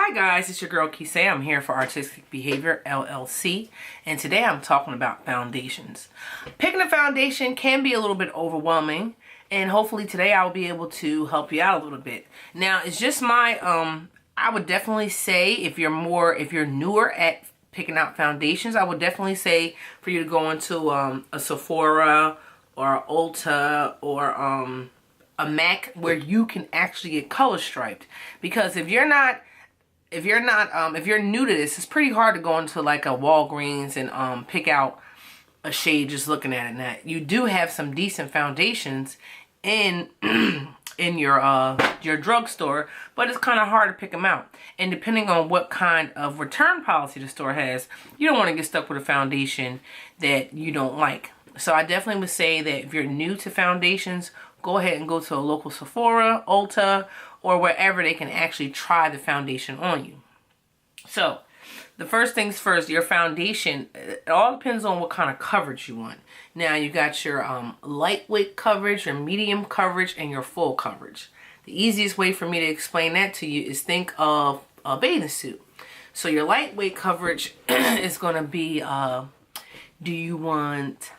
Hi guys, it's your girl Kisei. I'm here for Artistic Behavior LLC, and today I'm talking about foundations. Picking a foundation can be a little bit overwhelming, and hopefully today I'll be able to help you out a little bit. Now, it's just my I would definitely say if you're newer at picking out foundations, I would definitely say for you to go into a Sephora or Ulta or a MAC where you can actually get color striped, because if you're new to this, it's pretty hard to go into like a Walgreens and pick out a shade just looking at it. Now, you do have some decent foundations in in your drugstore, but it's kind of hard to pick them out. And depending on what kind of return policy the store has, you don't want to get stuck with a foundation that you don't like. So I definitely would say that if you're new to foundations, go ahead and go to a local Sephora, Ulta, or wherever they can actually try the foundation on you. So, the first things first, your foundation, it all depends on what kind of coverage you want. Now, you got your lightweight coverage, your medium coverage, and your full coverage. The easiest way for me to explain that to you is think of a bathing suit. So, your lightweight coverage is going to be, do you want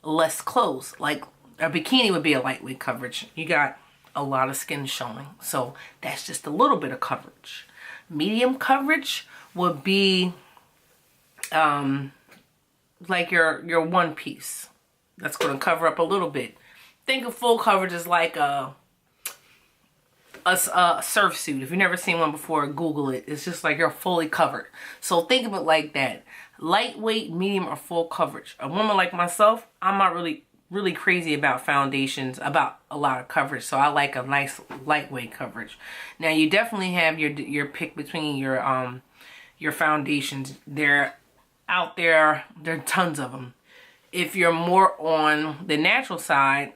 less clothes? Like, a bikini would be a lightweight coverage. You got a lot of skin showing, so that's just a little bit of coverage. Medium coverage would be like your one piece. That's going to cover up a little bit. Think of full coverage as like a surf suit. If you've never seen one before, Google it. It's just like you're fully covered. So think of it like that. Lightweight, medium, or full coverage. A woman like myself, I'm not really crazy about foundations, about a lot of coverage, so I like a nice lightweight coverage. Now, you definitely have your pick between your foundations. They're out there. There are tons of them. If you're more on the natural side,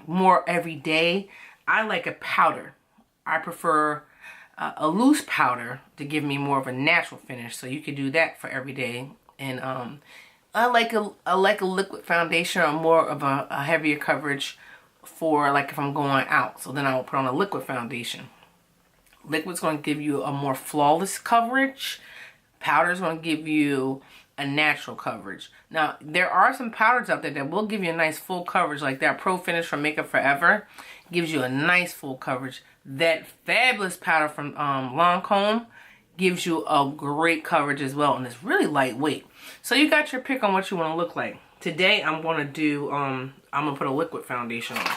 more everyday, I like a powder. I prefer a loose powder to give me more of a natural finish, so you could do that for every day. And I like a liquid foundation, or more of a heavier coverage for like if I'm going out. So then I'll put on a liquid foundation. Liquid's going to give you a more flawless coverage. Powder's going to give you a natural coverage. Now, there are some powders out there that will give you a nice full coverage, like that Pro Finish from Makeup Forever gives you a nice full coverage. That fabulous powder from Lancome gives you a great coverage as well, and it's really lightweight. So you got your pick on what you want to look like. Today I'm going to do, I'm going to put a liquid foundation on.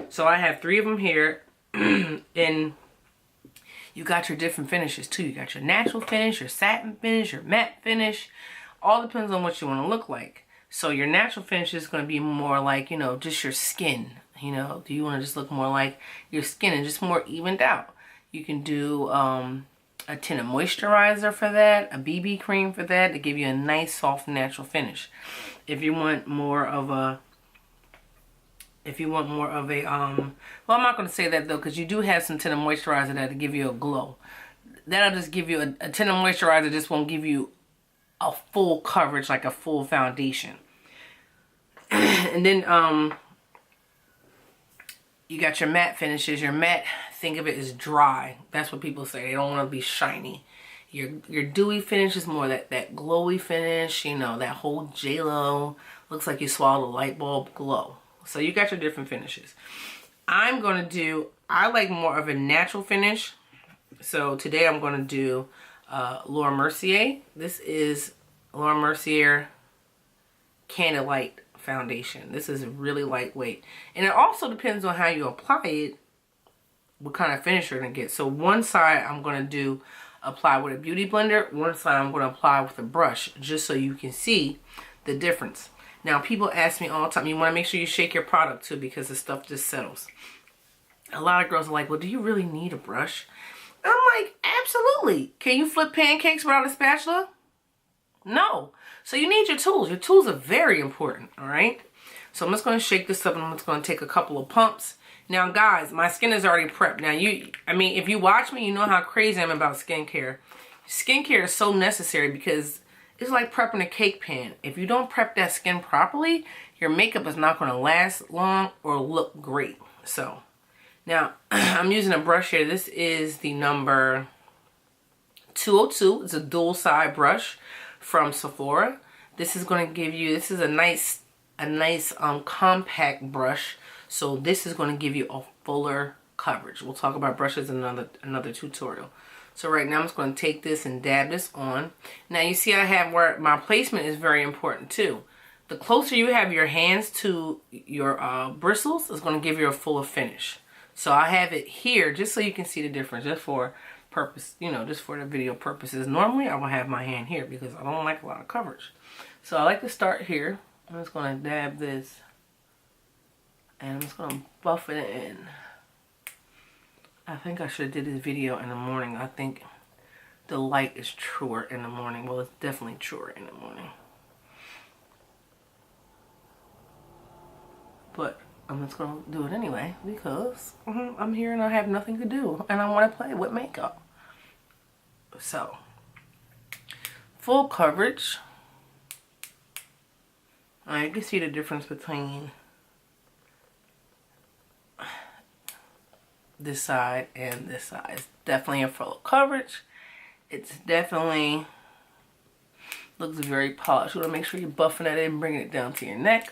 So I have 3 of them here, and you got your different finishes too. You got your natural finish, your satin finish, your matte finish. All depends on what you want to look like. So your natural finish is going to be more like, you know, just your skin. You know, do you want to just look more like your skin and just more evened out? You can do a tinted moisturizer for that, a BB cream for that, to give you a nice soft natural finish. If you want more of a well, I'm not going to say that though, because you do have some tinted moisturizer that'll give you a glow. That'll just give you a tinted moisturizer, just won't give you a full coverage like a full foundation. And then you got your matte finishes. Your matte, think of it as dry. That's what people say. They don't want to be shiny. Your dewy finish is more that glowy finish. You know, that whole J-Lo. Looks like you swallowed a light bulb glow. So you got your different finishes. I like more of a natural finish. So today I'm going to do Laura Mercier. This is Laura Mercier Candlelight Foundation. This is really lightweight, and it also depends on how you apply it, what kind of finish you're gonna get. So one side I'm gonna apply with a beauty blender, one side I'm gonna apply with a brush, just so you can see the difference. Now, people ask me all the time, you want to make sure you shake your product too, because the stuff just settles. A lot of girls are like, well, do you really need a brush? I'm like, absolutely. Can you flip pancakes without a spatula? No. So you need your tools. Your tools are very important, all right? So I'm just going to shake this up, and I'm just going to take a couple of pumps. Now, guys, my skin is already prepped. Now, if you watch me, you know how crazy I am about skincare. Skincare is so necessary because it's like prepping a cake pan. If you don't prep that skin properly, your makeup is not going to last long or look great. So, now, I'm using a brush here. This is the number 202. It's a dual side brush from Sephora. This is going to give you, this is a nice compact brush. So this is going to give you a fuller coverage. We'll talk about brushes in another tutorial. So right now I'm just going to take this and dab this on. Now you see I have where my placement is very important too. The closer you have your hands to your bristles is going to give you a fuller finish. So I have it here just so you can see the difference, just for purpose, you know, just for the video purposes. Normally I will have my hand here because I don't like a lot of coverage. So I like to start here. I'm just going to dab this and I'm just going to buff it in. I think I should have did this video in the morning. I think the light is truer in the morning. Well, it's definitely truer in the morning. But I'm just going to do it anyway because I'm here and I have nothing to do. And I want to play with makeup. So, full coverage. You can see the difference between this side and this side. It's definitely a full coverage. It's definitely looks very polished. You want to make sure you're buffing that in, bringing it down to your neck.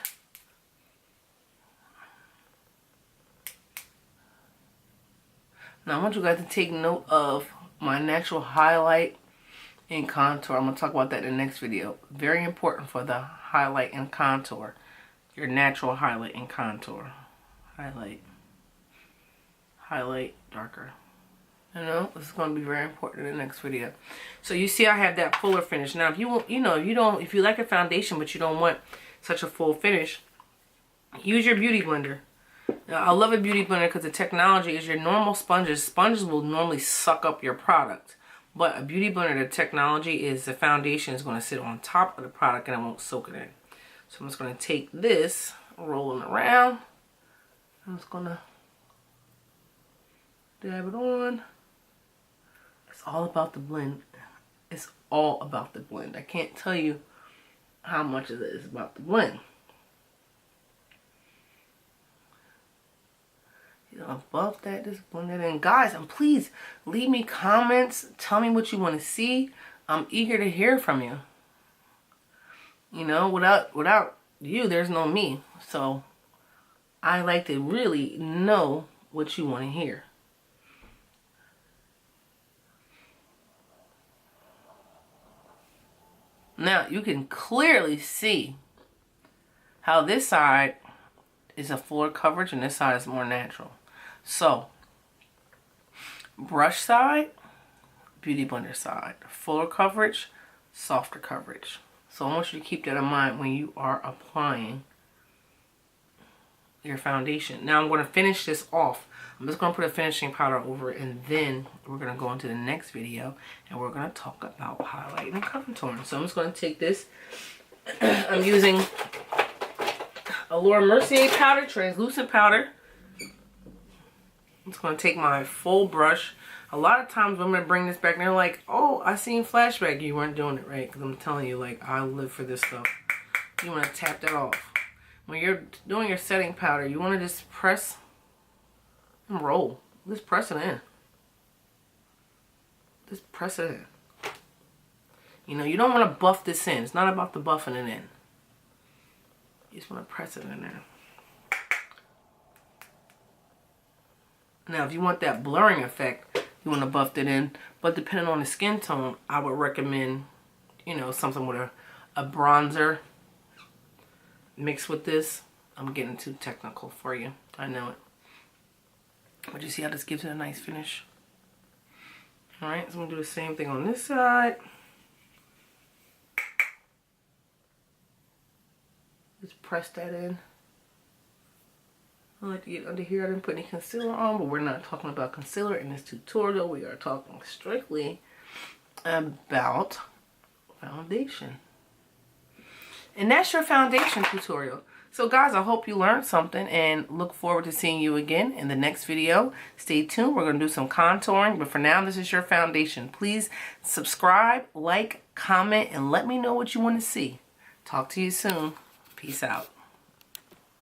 Now I want you guys to take note of my natural highlight and contour. I'm going to talk about that in the next video. Very important for the highlight and contour. Your natural highlight and contour. Highlight darker. You know, this is going to be very important in the next video. So you see I have that fuller finish. Now if you want, you know, if you like a foundation but you don't want such a full finish, use your beauty blender. Now, I love a beauty blender because the technology is your normal sponges. Sponges will normally suck up your product. But a beauty blender, the technology is the foundation is going to sit on top of the product and it won't soak it in. So I'm just going to take this, rolling around. I'm just going to dab it on. It's all about the blend. It's all about the blend. I can't tell you how much of it is about the blend. You know, above that, just blend it in. Guys, and please leave me comments. Tell me what you want to see. I'm eager to hear from you. You know, without you, there's no me. So I like to really know what you want to hear. Now, you can clearly see how this side is a fuller coverage and this side is more natural. So, brush side, beauty blender side. Fuller coverage, softer coverage. So I want you to keep that in mind when you are applying your foundation. Now I'm going to finish this off. I'm just going to put a finishing powder over it and then we're going to go into the next video and we're going to talk about highlight and contouring. So I'm just going to take this. I'm using a Mercier powder, translucent powder. I'm just going to take my full brush. A lot of times women bring this back and they're like, oh, I seen flashback. You weren't doing it right. Because I'm telling you, like, I live for this stuff. You want to tap that off. When you're doing your setting powder, you want to just press and roll. Just press it in. Just press it in. You know, you don't want to buff this in. It's not about the buffing it in. You just want to press it in there. Now, if you want that blurring effect, you want to buff it in. But depending on the skin tone, I would recommend, you know, something with a bronzer mixed with this. I'm getting too technical for you. I know it. But you see how this gives it a nice finish? Alright, so I'm going to do the same thing on this side. Just press that in. I like to get under here. I didn't put any concealer on, but we're not talking about concealer in this tutorial. We are talking strictly about foundation. And that's your foundation tutorial. So guys, I hope you learned something and look forward to seeing you again in the next video. Stay tuned. We're going to do some contouring, but for now, this is your foundation. Please subscribe, like, comment, and let me know what you want to see. Talk to you soon. Peace out.